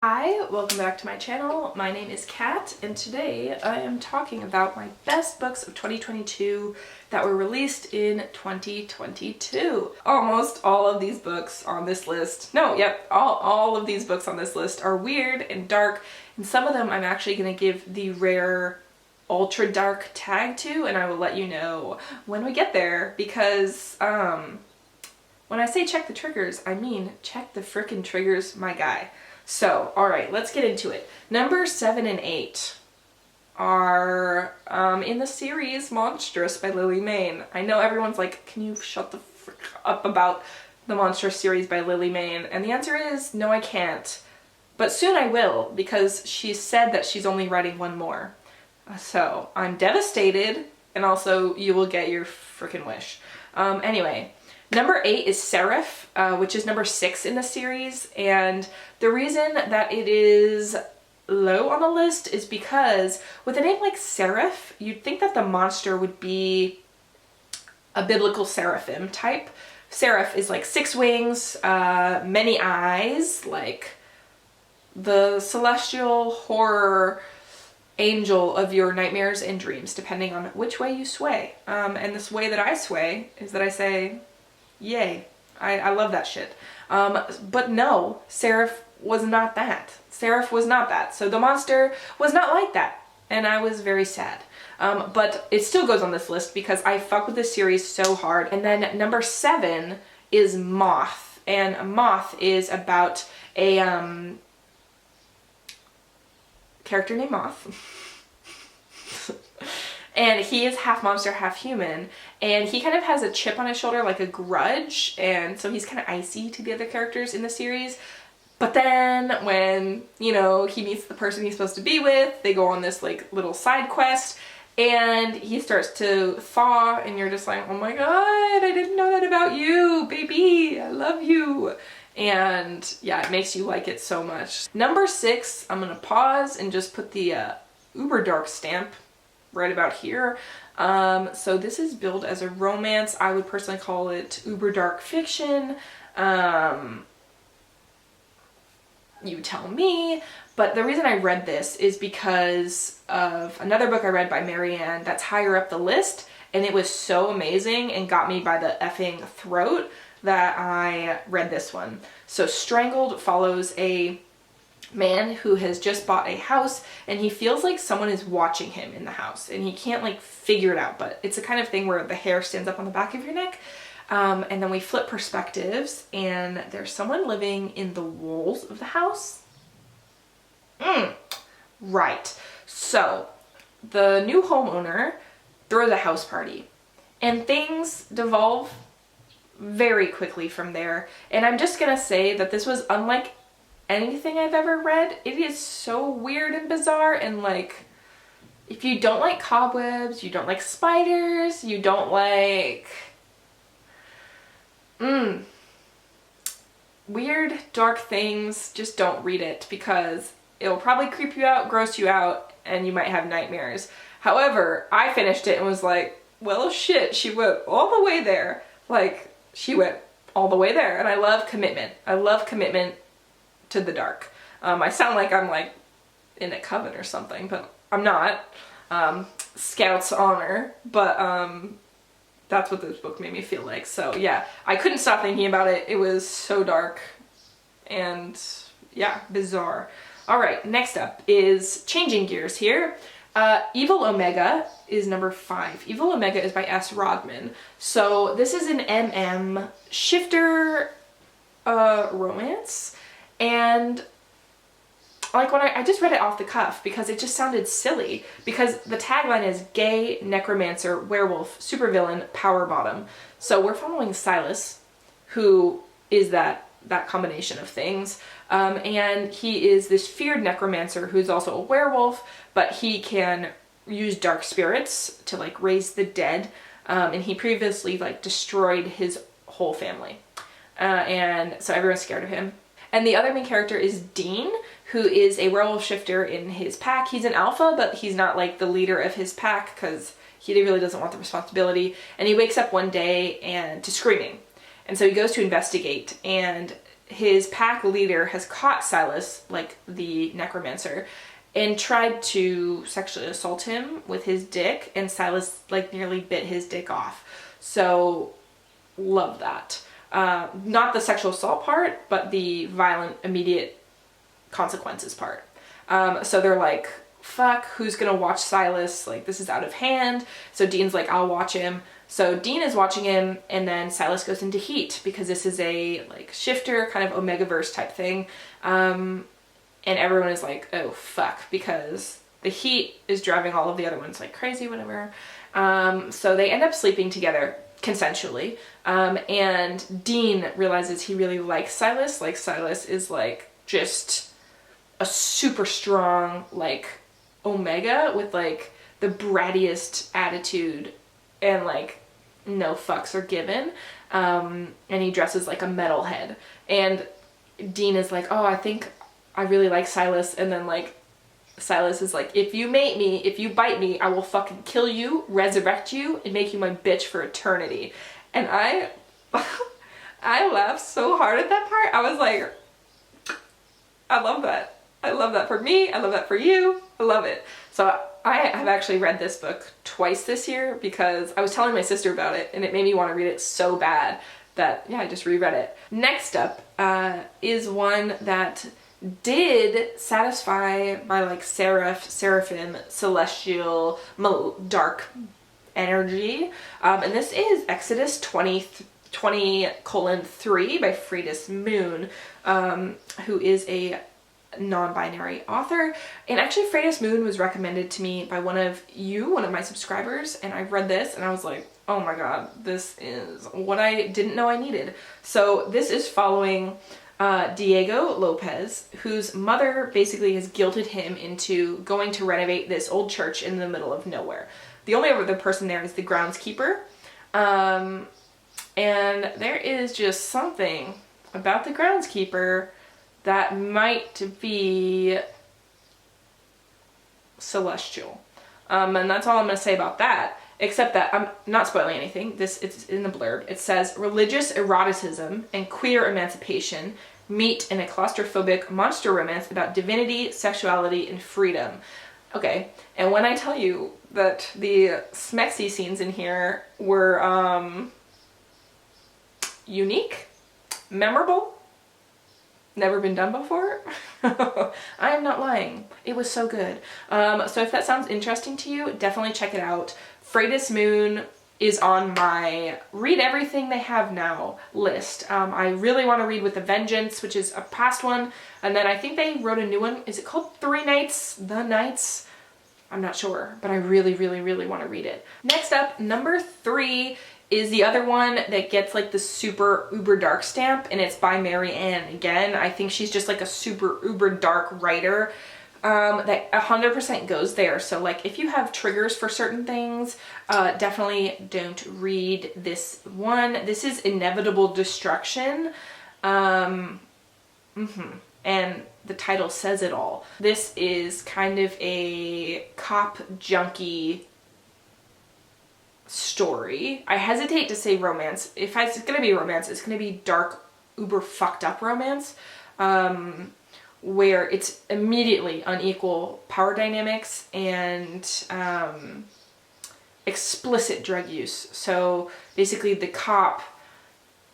Hi, welcome back to my channel. My name is Kat, and today I am talking about my best books of 2022 that were released in 2022. Almost all of these books on this list, all of these books on this list are weird and dark, and some of them I'm actually going to give the rare ultra dark tag to, and I will let you know when we get there, because when I say check the triggers, I mean check the frickin' triggers, my guy. So, alright, let's get into it. Number 7 and 8 are in the series Monstrous by Lily Mayne. I know everyone's like, can you shut the frick up about the Monstrous series by Lily Mayne? And the answer is, no I can't. But soon I will, because she said that she's only writing one more. So, I'm devastated, and also you will get your frickin' wish. Anyway. Number 8 is Seraph, which is number 6 in the series, and the reason that it is low on the list is because with a name like Seraph, you'd think that the monster would be a biblical seraphim type. Seraph is like 6 wings, many eyes, like the celestial horror angel of your nightmares and dreams, depending on which way you sway. And this way that I sway is that I say, yay. I love that shit. But no, Seraph was not that. Seraph was not that. So the monster was not like that. And I was very sad. But it still goes on this list because I fuck with this series so hard. And then number 7 is Moth. And Moth is about a character named Moth. And he is half monster, half human, and he kind of has a chip on his shoulder, like a grudge, and so he's kind of icy to the other characters in the series. But then when, you know, he meets the person he's supposed to be with, they go on this like little side quest, and he starts to thaw, and you're just like, oh my god, I didn't know that about you, baby, I love you. And yeah, it makes you like it so much. Number 6, I'm gonna pause and just put the uber dark stamp right about here. So this is billed as a romance. I would personally call it uber dark fiction. You tell me. But the reason I read this is because of another book I read by Marianne that's higher up the list, and it was so amazing and got me by the effing throat that I read this one. So Strangled follows a man who has just bought a house, and he feels like someone is watching him in the house, and he can't like figure it out, but it's a kind of thing where the hair stands up on the back of your neck, and then we flip perspectives, and there's someone living in the walls of the house. Right. So the new homeowner throws a house party, and things devolve very quickly from there, and I'm just gonna say that this was unlike anything I've ever read. It is so weird and bizarre, and like, if you don't like cobwebs, you don't like spiders, you don't like weird dark things, just don't read it, because it'll probably creep you out, gross you out, and you might have nightmares. However, I finished it and was like, well shit, she went all the way there. Like, she went all the way there, and I love commitment. I love commitment to the dark. I sound like I'm like in a coven or something, but I'm not. Scout's honor, but that's what this book made me feel like. So yeah, I couldn't stop thinking about it. It was so dark and yeah, bizarre. All right, next up is changing gears here. Evil Omega is number 5. Evil Omega is by S. Rodman. So this is an MM shifter romance. And like, when I just read it off the cuff because it just sounded silly, because the tagline is gay necromancer werewolf supervillain power bottom. So we're following Silas, who is that combination of things, and he is this feared necromancer who's also a werewolf, but he can use dark spirits to like raise the dead, and he previously like destroyed his whole family, and so everyone's scared of him. And the other main character is Dean, who is a werewolf shifter in his pack. He's an alpha, but he's not like the leader of his pack because he really doesn't want the responsibility. And he wakes up one day to screaming. And so he goes to investigate, and his pack leader has caught Silas, like the necromancer, and tried to sexually assault him with his dick, and Silas like nearly bit his dick off. So love that. Not the sexual assault part, but the violent immediate consequences part. So they're like, fuck, who's gonna watch Silas? Like, this is out of hand. So Dean's like, I'll watch him. So Dean is watching him, and then Silas goes into heat because this is a like shifter kind of Omegaverse type thing. And everyone is like, oh fuck, because the heat is driving all of the other ones like crazy, whatever. So they end up sleeping together consensually. And Dean realizes he really likes Silas. Like, Silas is like just a super strong like Omega with like the brattiest attitude, and like no fucks are given. And he dresses like a metalhead. And Dean is like, oh, I think I really like Silas. And then like Silas is like, if you mate me, if you bite me, I will fucking kill you, resurrect you, and make you my bitch for eternity. And I laughed so hard at that part. I was like, I love that. I love that for me. I love that for you. I love it. So I have actually read this book twice this year because I was telling my sister about it and it made me want to read it so bad that, yeah, I just reread it. Next up is one that did satisfy my like seraphim, celestial, dark energy. And this is Exodus 20:3 by Freydis Moon, who is a non-binary author. And actually Freydis Moon was recommended to me by one of my subscribers, and I read this and I was like, oh my god, this is what I didn't know I needed. So this is following Diego Lopez, whose mother basically has guilted him into going to renovate this old church in the middle of nowhere. The only other person there is the groundskeeper. And there is just something about the groundskeeper that might be celestial. And that's all I'm going to say about that, except that I'm not spoiling anything. It's in the blurb. It says, religious eroticism and queer emancipation meet in a claustrophobic monster romance about divinity, sexuality, and freedom. Okay, and when I tell you that the smexy scenes in here were unique, memorable, never been done before, I am not lying. It was so good. So if that sounds interesting to you, definitely check it out. Freydis Moon is on my read everything they have now list. I really want to read With a Vengeance, which is a past one, and then I think they wrote a new one. Is it called The Nights? I'm not sure, but I really, really, really want to read it. Next up, number 3 is the other one that gets like the super uber dark stamp, and it's by Mary Ann. Again, I think she's just like a super uber dark writer that 100% goes there. So like if you have triggers for certain things, definitely don't read this one. This is Inevitable Destruction. And the title says it all. This is kind of a cop junkie story. I hesitate to say romance. If it's gonna be romance, it's gonna be dark, uber fucked up romance, where it's immediately unequal power dynamics and explicit drug use. So basically the cop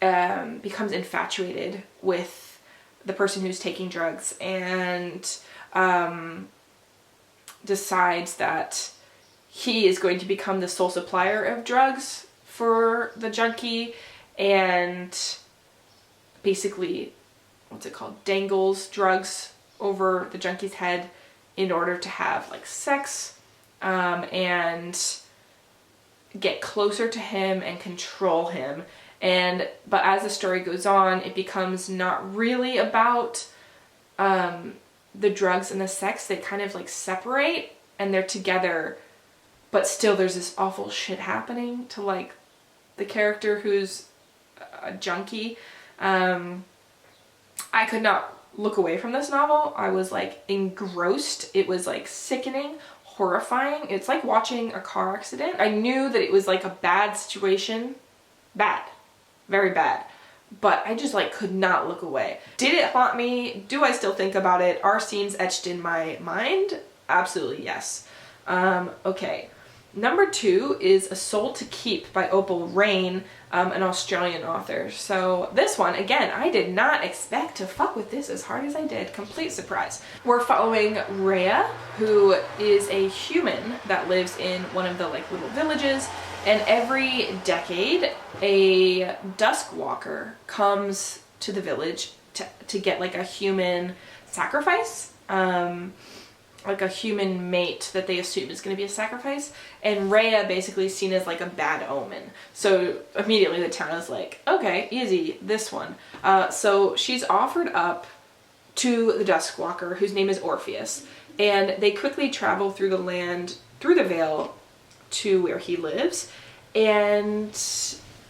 becomes infatuated with the person who's taking drugs and decides that he is going to become the sole supplier of drugs for the junkie, and basically, dangles drugs over the junkie's head in order to have like sex, and get closer to him and control him. But as the story goes on, it becomes not really about the drugs and the sex. They kind of like separate and they're together, but still there's this awful shit happening to like the character who's a junkie. I could not look away from this novel. I was like engrossed. It was like sickening, horrifying. It's like watching a car accident. I knew that it was like a bad situation. Bad. Very bad. but I just like could not look away. Did it haunt me? Do I still think about it? Are scenes etched in my mind? Absolutely yes. Okay. Number 2 is A Soul to Keep by Opal Rain, an Australian author. So this one, again, I did not expect to fuck with this as hard as I did. Complete surprise. We're following Rhea, who is a human that lives in one of the like little villages, and every decade a Duskwalker comes to the village to get like a human sacrifice. Like a human mate that they assume is going to be a sacrifice, and Rhea basically is seen as like a bad omen. So immediately the town is like, okay, easy, this one. So she's offered up to the Duskwalker, whose name is Orpheus, and they quickly travel through the land, through the Vale, to where he lives, and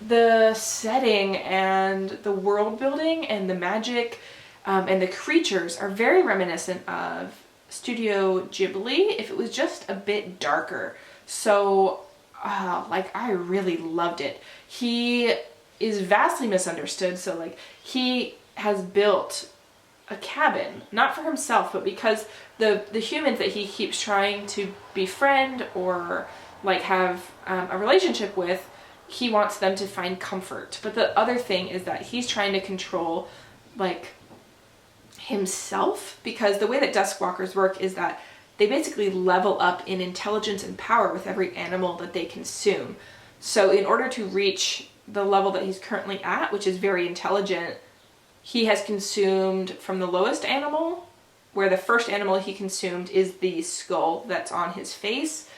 the setting and the world building and the magic and the creatures are very reminiscent of Studio Ghibli if it was just a bit darker. So like I really loved it. He is vastly misunderstood, so like he has built a cabin, not for himself, but because the humans that he keeps trying to befriend or like have a relationship with, he wants them to find comfort. But the other thing is that he's trying to control like himself, because the way that Duskwalkers work is that they basically level up in intelligence and power with every animal that they consume. So in order to reach the level that he's currently at, which is very intelligent, he has consumed from the lowest animal, where the first animal he consumed is the skull that's on his face,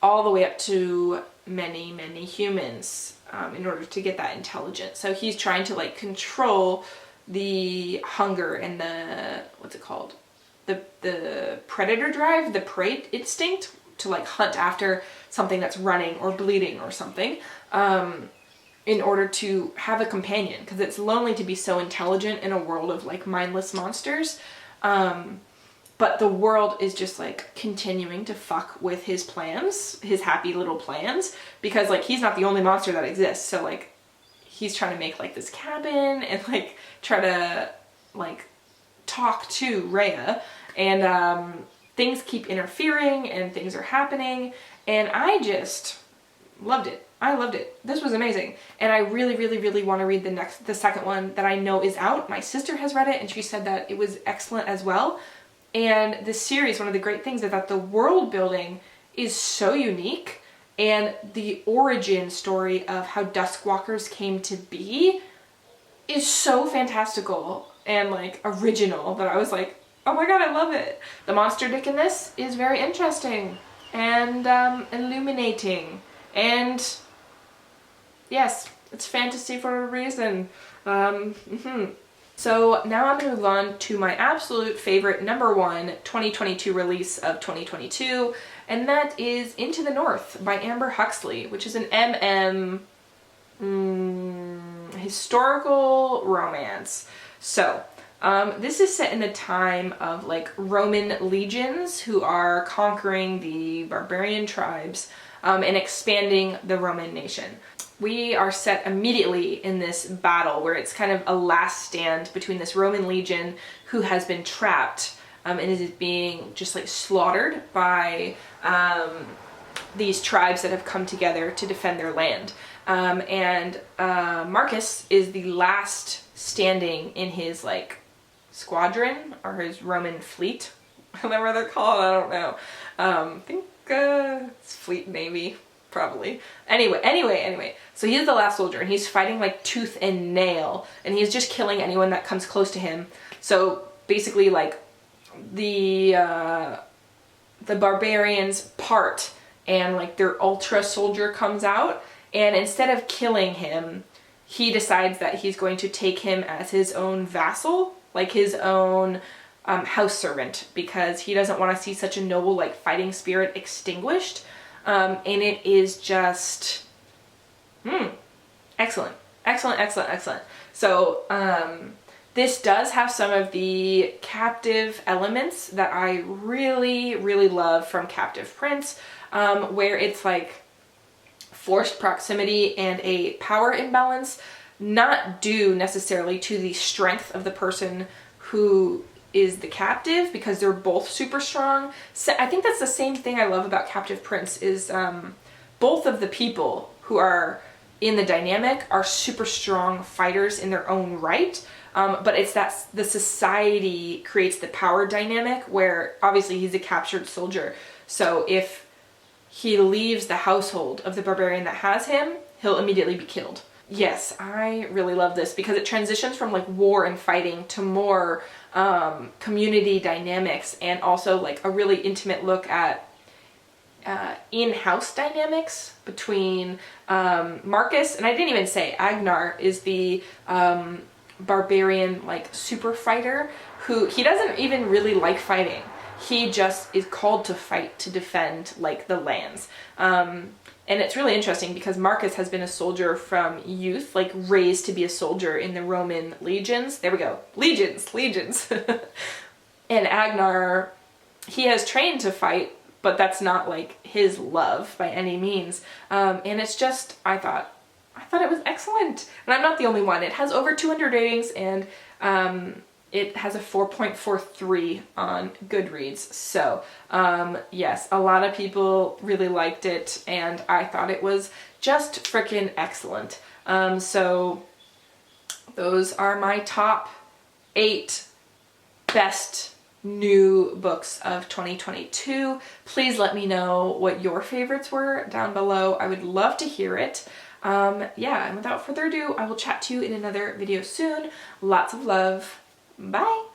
all the way up to many, many humans in order to get that intelligence. So he's trying to like control the hunger and the, what's it called? The predator drive, the prey instinct to like hunt after something that's running or bleeding or something, in order to have a companion, because it's lonely to be so intelligent in a world of like mindless monsters. But the world is just like continuing to fuck with his plans, his happy little plans, because like he's not the only monster that exists. So like he's trying to make like this cabin and like try to like talk to Rhea, and things keep interfering and things are happening, and I just loved it. I loved it. This was amazing, and I really, really, really want to read the second one that I know is out. My sister has read it and she said that it was excellent as well. And this series, one of the great things is that the world building is so unique, and the origin story of how Duskwalkers came to be is so fantastical and like original that I was like, oh my god, I love it. The monster dick in this is very interesting and illuminating, and yes, it's fantasy for a reason. So now I'm going to move on to my absolute favorite number 1 2022 release of 2022, and that is Into the North by Amber Huxley, which is an historical romance. So this is set in the time of like Roman legions who are conquering the barbarian tribes and expanding the Roman nation. We are set immediately in this battle where it's kind of a last stand between this Roman legion who has been trapped and is being just like slaughtered by these tribes that have come together to defend their land. And Marcus is the last standing in his like squadron or his Roman fleet, whatever they're called, I don't know. I think it's fleet navy. Probably. Anyway. So he's the last soldier, and he's fighting like tooth and nail, and he's just killing anyone that comes close to him. So basically, like the barbarians part, and like their ultra soldier comes out, and instead of killing him, he decides that he's going to take him as his own vassal, like his own house servant, because he doesn't want to see such a noble like fighting spirit extinguished. And it is just excellent. So this does have some of the captive elements that I really, really love from Captive Prince, where it's like forced proximity and a power imbalance not due necessarily to the strength of the person who is the captive, because they're both super strong. So I think that's the same thing I love about Captive Prince is both of the people who are in the dynamic are super strong fighters in their own right. But it's that the society creates the power dynamic where obviously he's a captured soldier. So if he leaves the household of the barbarian that has him, he'll immediately be killed. Yes, I really love this because it transitions from like war and fighting to more community dynamics, and also like a really intimate look at in-house dynamics between Marcus, and I didn't even say Agnar is the barbarian like super fighter who he doesn't even really like fighting. He just is called to fight to defend like the lands. And it's really interesting because Marcus has been a soldier from youth, like raised to be a soldier in the Roman legions. There we go. Legions. And Agnar, he has trained to fight, but that's not like his love by any means. And it's just, I thought it was excellent. And I'm not the only one. It has over 200 ratings, and it has a 4.43 on Goodreads. So yes, a lot of people really liked it, and I thought it was just freaking excellent. So those are my top 8 best new books of 2022. Please let me know what your favorites were down below. I would love to hear it. Yeah, and without further ado, I will chat to you in another video soon. Lots of love. Bye!